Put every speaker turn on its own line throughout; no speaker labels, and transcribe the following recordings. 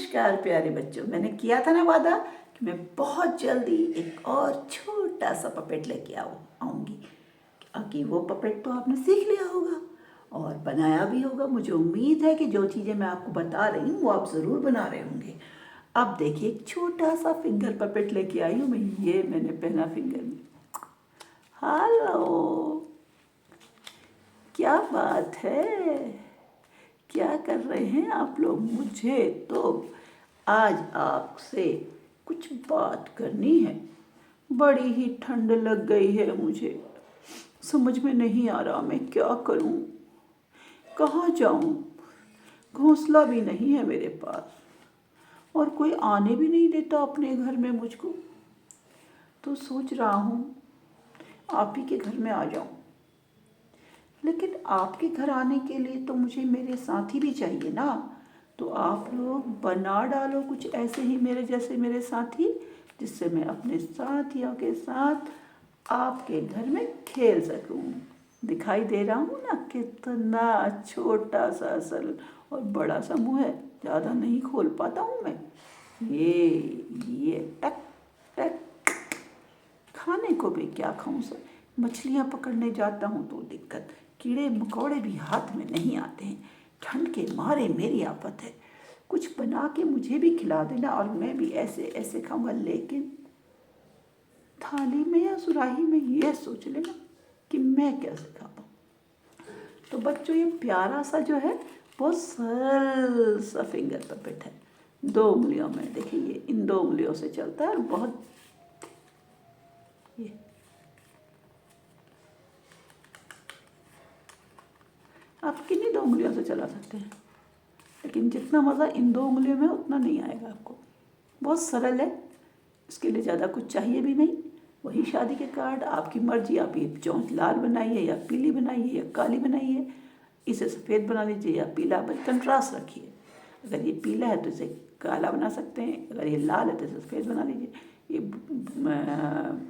नमस्कार प्यारे बच्चों, मैंने किया था ना वादा कि मैं बहुत जल्दी एक और छोटा सा पपेट लेके आऊँगी। कि वो पपेट तो आपने सीख लिया होगा और बनाया भी होगा। मुझे उम्मीद है कि जो चीज़ें मैं आपको बता रही हूँ वो आप ज़रूर बना रहे होंगे। अब देखिए, एक छोटा सा फिंगर पपेट लेके आई हूँ मैं। ये मैंने पहला फिंगर में। हेलो, क्या बात है, क्या कर रहे हैं आप लोग? मुझे तो आज आपसे कुछ बात करनी है। बड़ी ही ठंड लग गई है मुझे। समझ में नहीं आ रहा मैं क्या करूं, कहाँ जाऊं। घोंसला भी नहीं है मेरे पास और कोई आने भी नहीं देता अपने घर में मुझको। तो सोच रहा हूं आप ही के घर में आ जाऊं। लेकिन आपके घर आने के लिए तो मुझे मेरे साथी भी चाहिए ना। तो आप लोग बना डालो कुछ ऐसे ही मेरे जैसे मेरे साथी, जिससे मैं अपने साथियों के साथ आपके घर में खेल सकूं। दिखाई दे रहा हूँ ना कितना छोटा सा असल और बड़ा सा मुंह है। ज़्यादा नहीं खोल पाता हूँ मैं। ये टक टक। खाने को भी क्या खाऊं सर? मछलियाँ पकड़ने जाता हूँ तो दिक्कत, कीड़े मकोड़े भी हाथ में नहीं आते हैं। ठंड के मारे मेरी आफत है। कुछ बना के मुझे भी खिला देना और मैं भी ऐसे ऐसे खाऊंगा। लेकिन थाली में या सुराही में, ये सोच लेना कि मैं कैसे खा पाऊँ। तो बच्चों, ये प्यारा सा जो है बहुत सरल सा फिंगर पपेट है। 2 उंगलियों में, देखिए ये इन 2 उंगलियों से चलता है और बहुत ये आप किन्हीं 2 उंगलियों से चला सकते हैं, लेकिन जितना मज़ा इन 2 उंगलियों में उतना नहीं आएगा आपको। बहुत सरल है, इसके लिए ज़्यादा कुछ चाहिए भी नहीं। वही शादी के कार्ड, आपकी मर्जी, आप ये चौंच लाल बनाइए या पीली बनाइए या काली बनाइए। इसे सफ़ेद बना लीजिए या पीला, बस कंट्रास्ट रखिए। अगर ये पीला है तो इसे काला बना सकते हैं, अगर ये लाल है तो इसे सफ़ेद बना लीजिए। ये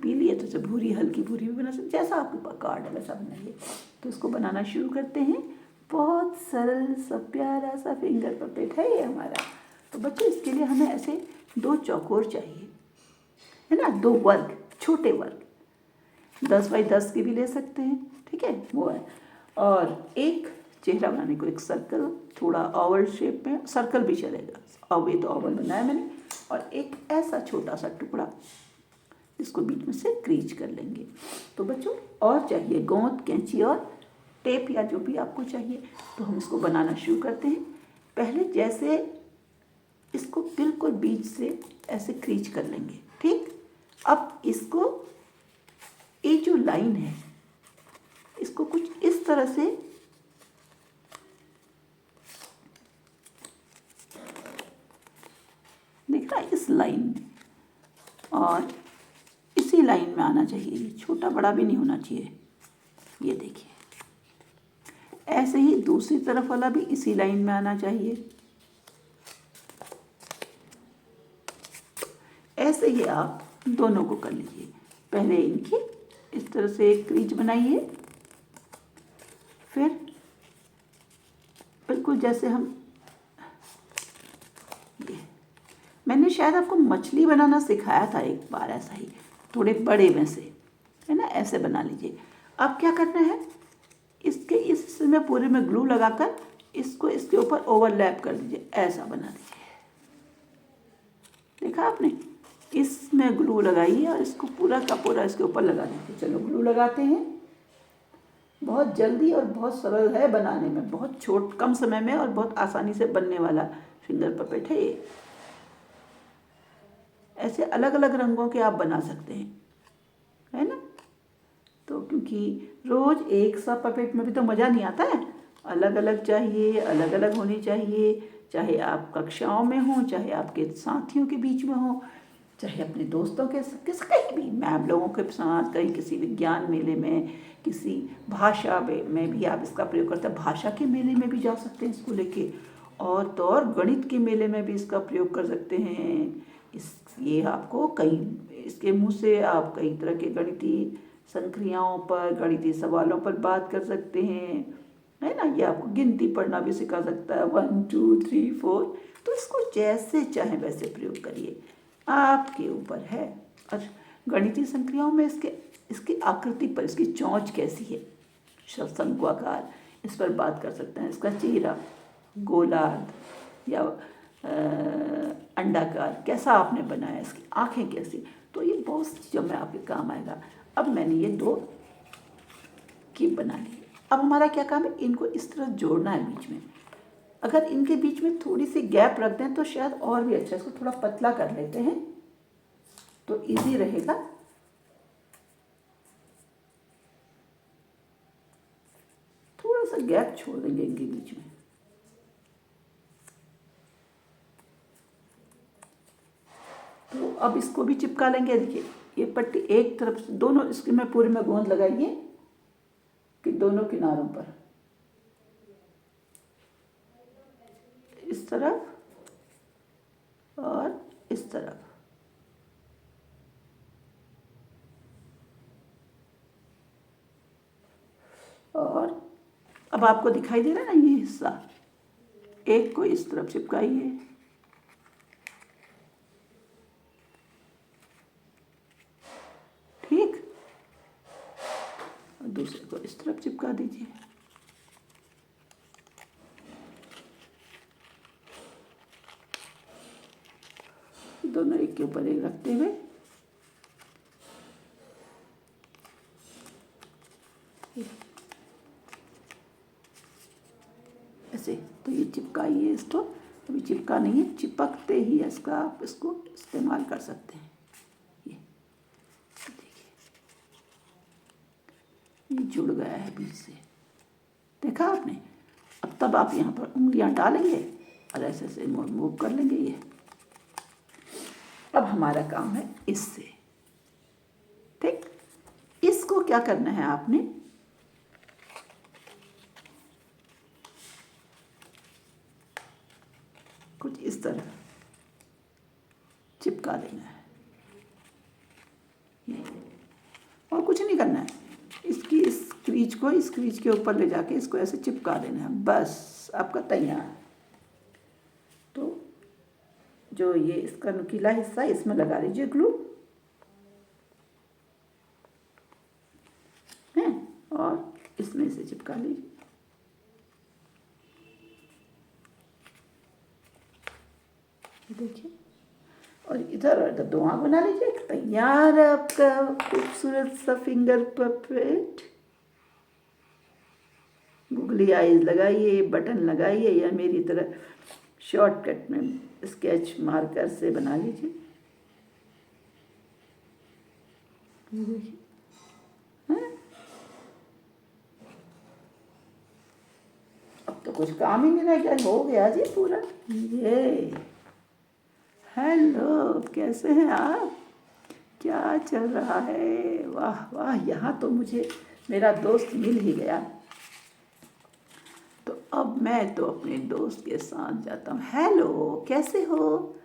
पीली है तो इसे भूरी, हल्की भूरी भी बना सकते, जैसा आपके पास कार्ड है वैसा बनाइए। तो इसको बनाना शुरू करते हैं। बहुत सरल सा प्यारा सा फिंगर पपेट है ये हमारा। तो बच्चों, इसके लिए हमें ऐसे 2 चौकोर चाहिए, है ना, 2 वर्ग, छोटे वर्ग, 10 बाई 10 के भी ले सकते हैं, ठीक है, वो है। और एक चेहरा बनाने को, एक सर्कल, थोड़ा ओवल शेप में, सर्कल भी चलेगा, अब ये तो ओवल बनाया मैंने। और एक ऐसा छोटा सा टुकड़ा, इसको बीच में से क्रीच कर लेंगे। तो बच्चों, और चाहिए गोंद, कैंची और टेप या जो भी आपको चाहिए। तो हम इसको बनाना शुरू करते हैं। पहले जैसे इसको बिल्कुल बीच से ऐसे क्रीच कर लेंगे, ठीक। अब इसको, ये जो लाइन है, इसको कुछ इस तरह से दिख रहा है, इस लाइन में, और इसी लाइन में आना चाहिए। ये छोटा बड़ा भी नहीं होना चाहिए। ये देखिए, ऐसे ही दूसरी तरफ वाला भी इसी लाइन में आना चाहिए। ऐसे ही आप दोनों को कर लीजिए। पहले इनकी इस तरह से एक क्रीज बनाइए, फिर बिल्कुल जैसे हम, ये मैंने शायद आपको मछली बनाना सिखाया था एक बार, ऐसा ही थोड़े बड़े में से, है ना, ऐसे बना लीजिए। अब क्या करना है, इसके इसमें पूरे में ग्लू लगाकर इसको इसके ऊपर ओवरलैप कर दीजिए, ऐसा बना दीजिए। देखा आपने, इसमें ग्लू लगाइए और इसको पूरा का पूरा इसके ऊपर लगा दीजिए। चलो ग्लू लगाते हैं। बहुत जल्दी और बहुत सरल है बनाने में, बहुत कम समय में और बहुत आसानी से बनने वाला फिंगर पपेट है ये। ऐसे अलग अलग रंगों के आप बना सकते हैं, है ना। तो क्योंकि रोज़ एक सा पपेट में भी तो मज़ा नहीं आता है, अलग अलग चाहिए, अलग अलग होनी चाहिए। चाहे आप कक्षाओं में हों, चाहे आपके साथियों के बीच में हो, चाहे अपने दोस्तों के कहीं भी, मैम लोगों के साथ, कहीं किसी विज्ञान मेले में, किसी भाषा में भी आप इसका प्रयोग करते हैं। भाषा के मेले में भी जा सकते हैं इसको लेके, और तो और गणित के मेले में भी इसका प्रयोग कर सकते हैं। ये आपको कई, इसके मुँह से आप कई तरह के गणितीय संक्रियाओं पर, गणितीय सवालों पर बात कर सकते हैं, है ना। ये आपको गिनती पढ़ना भी सिखा सकता है, 1 2 3 4। तो इसको जैसे चाहे वैसे प्रयोग करिए, आपके ऊपर है। और गणितीय संक्रियाओं में इसकी आकृति पर, इसकी चोंच कैसी है, शंक्वाकार, इस पर बात कर सकते हैं। इसका चेहरा गोलार्ध या अंडाकार कैसा आपने बनाया, इसकी आंखें कैसी, तो ये बहुत सी चीज़ों में आपके काम आएगा। अब मैंने ये 2 क्यूब बना लिए। अब हमारा क्या काम है, इनको इस तरह जोड़ना है बीच में। अगर इनके बीच में थोड़ी सी गैप रख दें तो शायद और भी अच्छा। इसको थोड़ा पतला कर लेते हैं तो इजी रहेगा। थोड़ा सा गैप छोड़ देंगे इनके बीच में। तो अब इसको भी चिपका लेंगे। देखिए ये पट्टी एक तरफ से, दोनों इसके में पूरे में गोंद लगाइए कि दोनों किनारों पर, इस तरफ और इस तरफ। और अब आपको दिखाई दे रहा है ना ये हिस्सा, एक को इस तरफ चिपकाइए, ठीक, और दूसरे को इस तरफ चिपका दीजिए। दोनों एक के ऊपर एक रखते हुए ऐसे। तो ये चिपकाइए इसको, अभी चिपका नहीं है, चिपकते ही इसका आप इसको इस्तेमाल कर सकते हैं। ये देखिए ये जुड़ गया है बीच से, देखा आपने। अब तब आप यहाँ पर उंगलियां डालेंगे और ऐसे ऐसे मूव कर लेंगे ये। अब हमारा काम है इससे, ठीक। इसको क्या करना है आपने, कुछ इस तरह चिपका देना है ये, और कुछ नहीं करना है। इसकी इस क्रीज को इस क्रीज के ऊपर ले जाके इसको ऐसे चिपका देना है, बस आपका तैयार। तो जो ये इसका नुकीला हिस्सा इसमें लगा लीजिए ग्लू है, और इसमें से चिपका लीजिए। देखिए, और इधर और इधर 2 आँख बना लीजिए। तैयार है आपका खूबसूरत सा फिंगर पपेट। गूगली आईज लगाइए, बटन लगाइए, या मेरी तरह शॉर्टकट में स्केच मार्कर से बना लीजिए। देखिए, अब तो कुछ काम ही नहीं रह गया, हो गया जी पूरा। ये हेलो, कैसे हैं आप, क्या चल रहा है। वाह वाह, यहाँ तो मुझे मेरा दोस्त मिल ही गया। तो अब मैं तो अपने दोस्त के साथ जाता हूँ। हेलो, कैसे हो,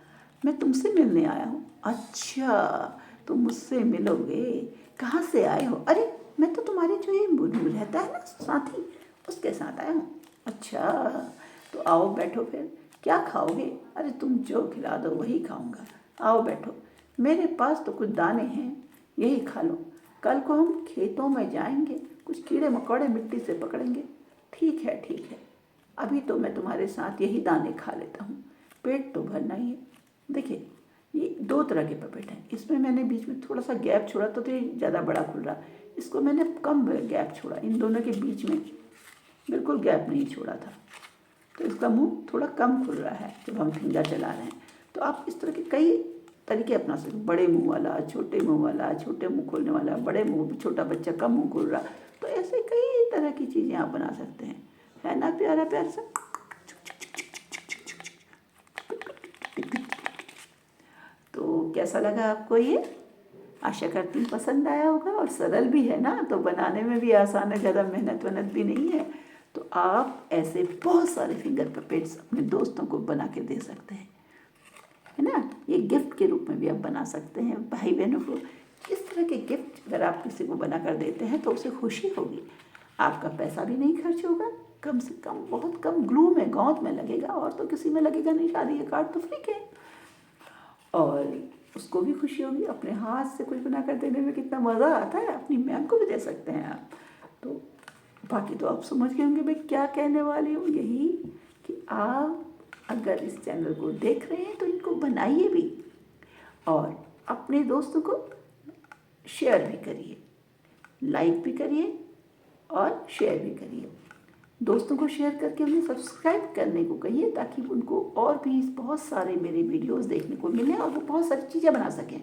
मैं तुमसे मिलने आया हूँ। अच्छा, तुम मुझसे मिलोगे, कहाँ से आए हो। अरे मैं तो तुम्हारे जो ये रहता है ना साथी, उसके साथ आया हूँ। अच्छा, तो आओ बैठो, फिर क्या खाओगे। अरे तुम जो खिला दो वही खाऊंगा, आओ बैठो। मेरे पास तो कुछ दाने हैं, यही खा लो। कल को हम खेतों में जाएंगे, कुछ कीड़े मकोड़े मिट्टी से पकड़ेंगे। ठीक है ठीक है, अभी तो मैं तुम्हारे साथ यही दाने खा लेता हूँ, पेट तो भरना ही है। देखिए ये 2 तरह के पपेट हैं। इसमें मैंने बीच में थोड़ा सा गैप छोड़ा तो ये ज़्यादा बड़ा खुल रहा, इसको मैंने कम गैप छोड़ा। इन दोनों के बीच में बिल्कुल गैप नहीं छोड़ा था, तो इसका मुंह थोड़ा कम खुल रहा है जब हम फिंगर चला रहे हैं। तो आप इस तरह के कई तरीके अपना सकते, बड़े मुंह वाला, छोटे मुंह वाला, छोटे मुंह खोलने वाला, बड़े मुंह, छोटा बच्चा कम मुंह खोल रहा। तो ऐसे कई तरह की चीज़ें आप बना सकते हैं, है ना प्यारा प्यारा सा। तो कैसा लगा आपको ये, आशा करती हूँ पसंद आया होगा। और सरल भी है ना, तो बनाने में भी आसान है, ज़्यादा मेहनत वहनत भी नहीं है। तो आप ऐसे बहुत सारे फिंगर पपेट्स अपने दोस्तों को बना के दे सकते हैं, है ना। ये गिफ्ट के रूप में भी आप बना सकते हैं भाई बहनों को। इस तरह के गिफ्ट अगर आप किसी को बना कर देते हैं तो उसे खुशी होगी, आपका पैसा भी नहीं खर्च होगा कम से कम बहुत कम ग्लू में गौंत में लगेगा, और तो किसी में लगेगा नहीं। शादी का कार्ड तो फ्री के। और उसको भी खुशी होगी, अपने हाथ से कुछ बना कर देने में कितना मज़ा आता है। अपनी मैम को भी दे सकते हैं आप। तो बाकी तो आप समझ गए होंगे मैं क्या कहने वाली हूँ। यही कि आप अगर इस चैनल को देख रहे हैं तो इनको बनाइए भी, और अपने दोस्तों को शेयर भी करिए, लाइक भी करिए और शेयर भी करिए। दोस्तों को शेयर करके उन्हें सब्सक्राइब करने को कहिए, ताकि उनको और भी बहुत सारे मेरे वीडियोस देखने को मिले और वो बहुत सारी चीज़ें बना सकें।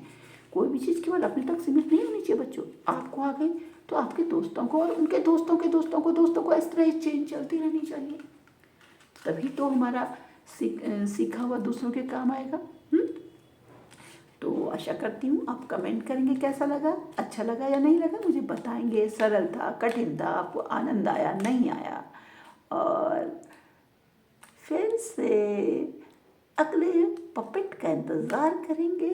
कोई भी चीज़ केवल अपने तक सीमित नहीं होनी चाहिए बच्चों। आपको आ गई तो आपके दोस्तों को और उनके दोस्तों के दोस्तों को इस तरह चेन चलती रहनी चाहिए। तभी तो हमारा सीखा हुआ दूसरों के काम आएगा। तो आशा करती हूँ आप कमेंट करेंगे कैसा लगा, अच्छा लगा या नहीं लगा, मुझे बताएंगे। सरल था, कठिन था, आपको आनंद आया, नहीं आया। और फिर से अगले पपेट का इंतज़ार करेंगे।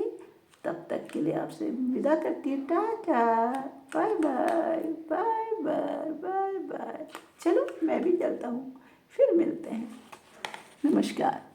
तब तक के लिए आपसे विदा करती हूँ। Tata, bye bye, bye bye, bye bye. चलो मैं भी चलता हूँ, फिर मिलते हैं। नमस्कार।